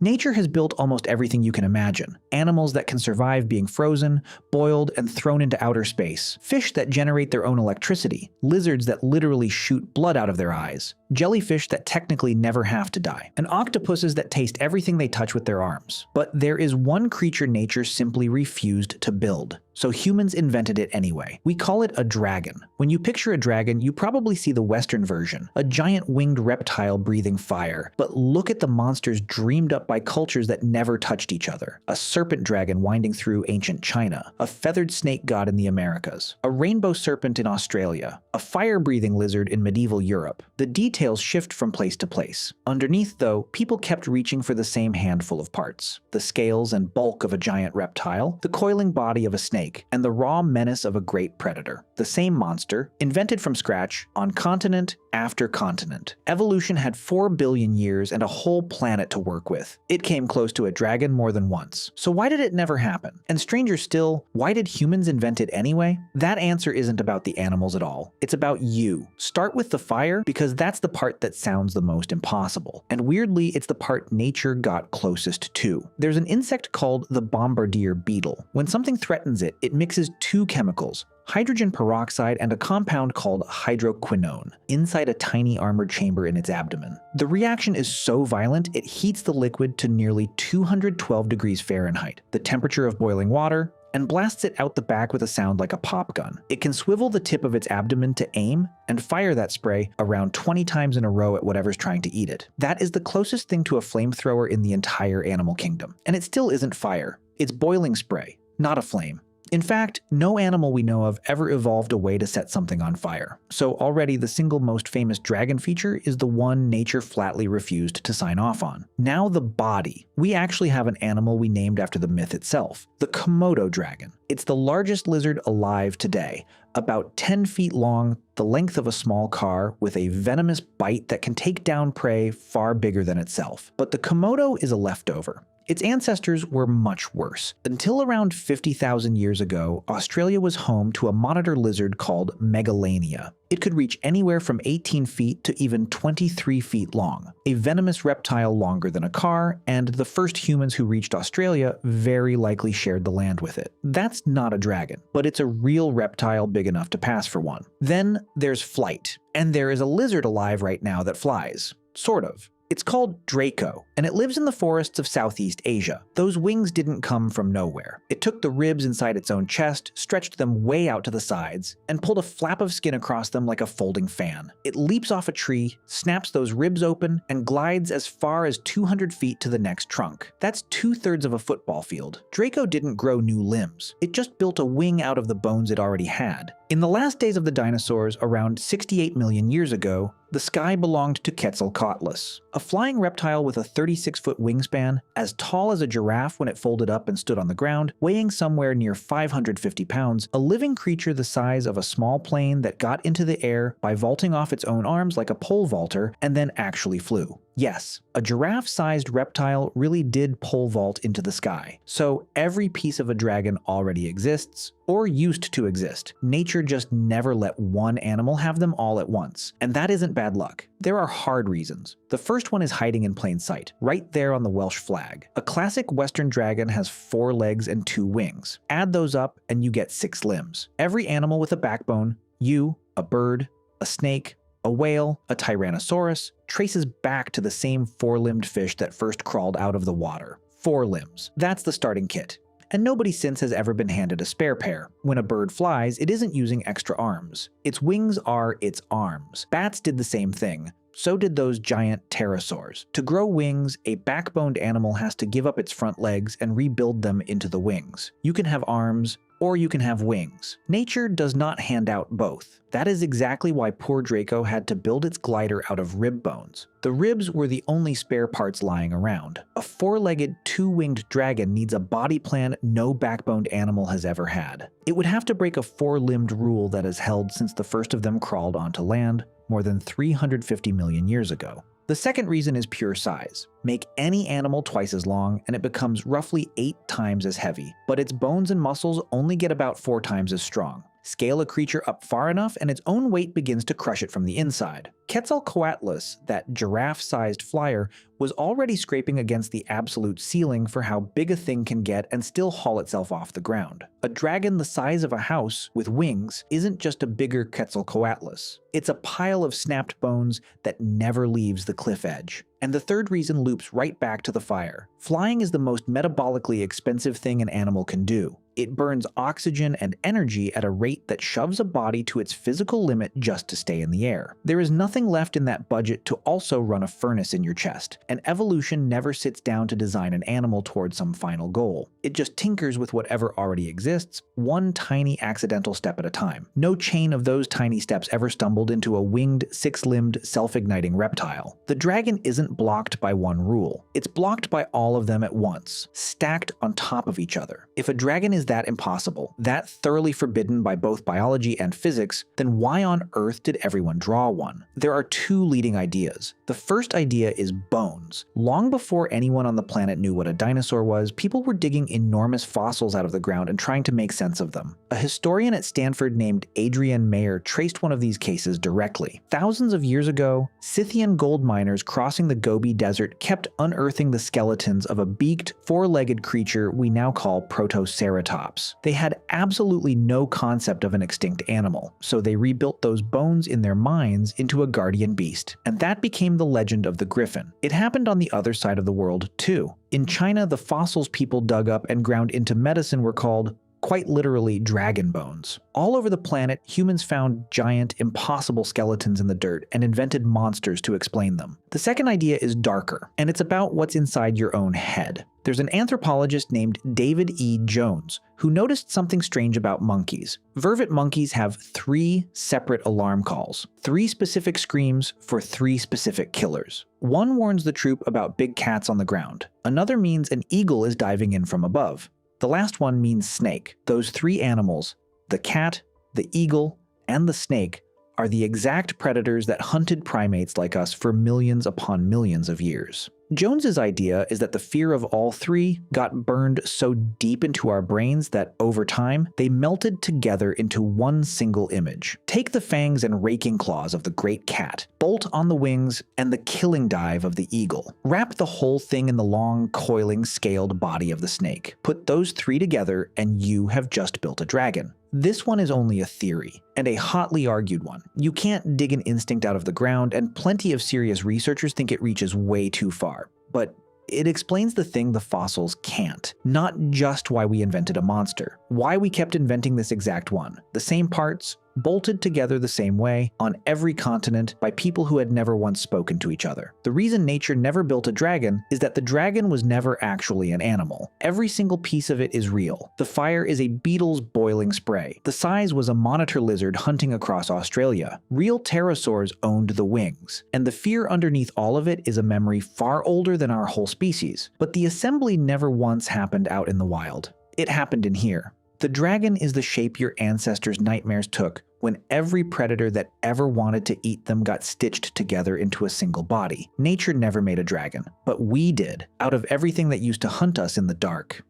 Nature has built almost everything you can imagine. Animals that can survive being frozen, boiled, and thrown into outer space. Fish that generate their own electricity. Lizards that literally shoot blood out of their eyes. Jellyfish that technically never have to die. And octopuses that taste everything they touch with their arms. But there is one creature nature simply refused to build. So humans invented it anyway. We call it a dragon. When you picture a dragon, you probably see the Western version, a giant winged reptile breathing fire. But look at the monsters dreamed up by cultures that never touched each other. A serpent dragon winding through ancient China, a feathered snake god in the Americas, a rainbow serpent in Australia, a fire-breathing lizard in medieval Europe. The details shift from place to place. Underneath, though, people kept reaching for the same handful of parts. The scales and bulk of a giant reptile, the coiling body of a snake, and the raw menace of a great predator. The same monster, invented from scratch, on continent after continent. Evolution had 4 billion years and a whole planet to work with. It came close to a dragon more than once. So why did it never happen? And stranger still, why did humans invent it anyway? That answer isn't about the animals at all. It's about you. Start with the fire, because that's the part that sounds the most impossible. And weirdly, it's the part nature got closest to. There's an insect called the bombardier beetle. When something threatens it, it mixes two chemicals, hydrogen peroxide and a compound called hydroquinone, inside a tiny armored chamber in its abdomen. The reaction is so violent, it heats the liquid to nearly 212 degrees Fahrenheit, the temperature of boiling water, and blasts it out the back with a sound like a pop gun. It can swivel the tip of its abdomen to aim and fire that spray around 20 times in a row at whatever's trying to eat it. That is the closest thing to a flamethrower in the entire animal kingdom. And it still isn't fire. It's boiling spray, not a flame. In fact, no animal we know of ever evolved a way to set something on fire. So already the single most famous dragon feature is the one nature flatly refused to sign off on. Now the body. We actually have an animal we named after the myth itself, the Komodo dragon. It's the largest lizard alive today, about 10 feet long, the length of a small car, with a venomous bite that can take down prey far bigger than itself. But the Komodo is a leftover. Its ancestors were much worse. Until around 50,000 years ago, Australia was home to a monitor lizard called Megalania. It could reach anywhere from 18 feet to even 23 feet long, a venomous reptile longer than a car, and the first humans who reached Australia very likely shared the land with it. That's not a dragon, but it's a real reptile big enough to pass for one. Then there's flight, and there is a lizard alive right now that flies. Sort of. It's called Draco, and it lives in the forests of Southeast Asia. Those wings didn't come from nowhere. It took the ribs inside its own chest, stretched them way out to the sides, and pulled a flap of skin across them like a folding fan. It leaps off a tree, snaps those ribs open, and glides as far as 200 feet to the next trunk. That's 2/3 of a football field. Draco didn't grow new limbs. It just built a wing out of the bones it already had. In the last days of the dinosaurs, around 68 million years ago, the sky belonged to Quetzalcoatlus, a flying reptile with a 36-foot wingspan, as tall as a giraffe when it folded up and stood on the ground, weighing somewhere near 550 pounds, a living creature the size of a small plane that got into the air by vaulting off its own arms like a pole vaulter and then actually flew. Yes, a giraffe-sized reptile really did pole vault into the sky. So every piece of a dragon already exists, or used to exist. Nature just never let one animal have them all at once. And that isn't bad luck. There are hard reasons. The first one is hiding in plain sight, right there on the Welsh flag. A classic Western dragon has 4 legs and 2 wings. Add those up and you get 6 limbs. Every animal with a backbone, you, a bird, a snake, a whale, a tyrannosaurus, traces back to the same 4-limbed fish that first crawled out of the water. 4 limbs. That's the starting kit. And nobody since has ever been handed a spare pair. When a bird flies, it isn't using extra arms. Its wings are its arms. Bats did the same thing. So did those giant pterosaurs. To grow wings, a backboned animal has to give up its front legs and rebuild them into the wings. You can have arms, or you can have wings. Nature does not hand out both. That is exactly why poor Draco had to build its glider out of rib bones. The ribs were the only spare parts lying around. A 4-legged, 2-winged dragon needs a body plan no backboned animal has ever had. It would have to break a 4-limbed rule that has held since the first of them crawled onto land more than 350 million years ago. The second reason is pure size. Make any animal twice as long and it becomes roughly 8 times as heavy, but its bones and muscles only get about 4 times as strong. Scale a creature up far enough and its own weight begins to crush it from the inside. Quetzalcoatlus, that giraffe-sized flyer, was already scraping against the absolute ceiling for how big a thing can get and still haul itself off the ground. A dragon the size of a house with wings isn't just a bigger Quetzalcoatlus. It's a pile of snapped bones that never leaves the cliff edge. And the third reason loops right back to the fire. Flying is the most metabolically expensive thing an animal can do. It burns oxygen and energy at a rate that shoves a body to its physical limit just to stay in the air. There is nothing left in that budget to also run a furnace in your chest, and evolution never sits down to design an animal towards some final goal. It just tinkers with whatever already exists, one tiny accidental step at a time. No chain of those tiny steps ever stumbled into a winged, six-limbed, self-igniting reptile. The dragon isn't blocked by one rule. It's blocked by all of them at once, stacked on top of each other. If a dragon is that impossible, that thoroughly forbidden by both biology and physics, then why on earth did everyone draw one? There are two leading ideas. The first idea is bones. Long before anyone on the planet knew what a dinosaur was, people were digging enormous fossils out of the ground and trying to make sense of them. A historian at Stanford named Adrian Mayer traced one of these cases directly. Thousands of years ago, Scythian gold miners crossing the Gobi Desert kept unearthing the skeletons of a beaked, four-legged creature we now call Protoceratops. They had absolutely no concept of an extinct animal, so they rebuilt those bones in their minds into a guardian beast, and that became the legend of the griffin. It happened on the other side of the world, too. In China, the fossils people dug up and ground into medicine were called, quite literally, dragon bones. All over the planet, humans found giant, impossible skeletons in the dirt and invented monsters to explain them. The second idea is darker, and it's about what's inside your own head. There's an anthropologist named David E. Jones who noticed something strange about monkeys. Vervet monkeys have 3 separate alarm calls, 3 specific screams for 3 specific killers. One warns the troop about big cats on the ground. Another means an eagle is diving in from above. The last one means snake. Those 3 animals, the cat, the eagle, and the snake, are the exact predators that hunted primates like us for millions upon millions of years. Jones's idea is that the fear of all 3 got burned so deep into our brains that, over time, they melted together into one single image. Take the fangs and raking claws of the great cat, bolt on the wings, and the killing dive of the eagle. Wrap the whole thing in the long, coiling, scaled body of the snake. Put those 3 together, and you have just built a dragon. This one is only a theory, and a hotly argued one. You can't dig an instinct out of the ground, and plenty of serious researchers think it reaches way too far. But it explains the thing the fossils can't. Not just why we invented a monster. Why we kept inventing this exact one. The same parts, bolted together the same way, on every continent, by people who had never once spoken to each other. The reason nature never built a dragon is that the dragon was never actually an animal. Every single piece of it is real. The fire is a beetle's boiling spray. The size was a monitor lizard hunting across Australia. Real pterosaurs owned the wings. And the fear underneath all of it is a memory far older than our whole species. But the assembly never once happened out in the wild. It happened in here. The dragon is the shape your ancestors' nightmares took when every predator that ever wanted to eat them got stitched together into a single body. Nature never made a dragon, but we did, out of everything that used to hunt us in the dark.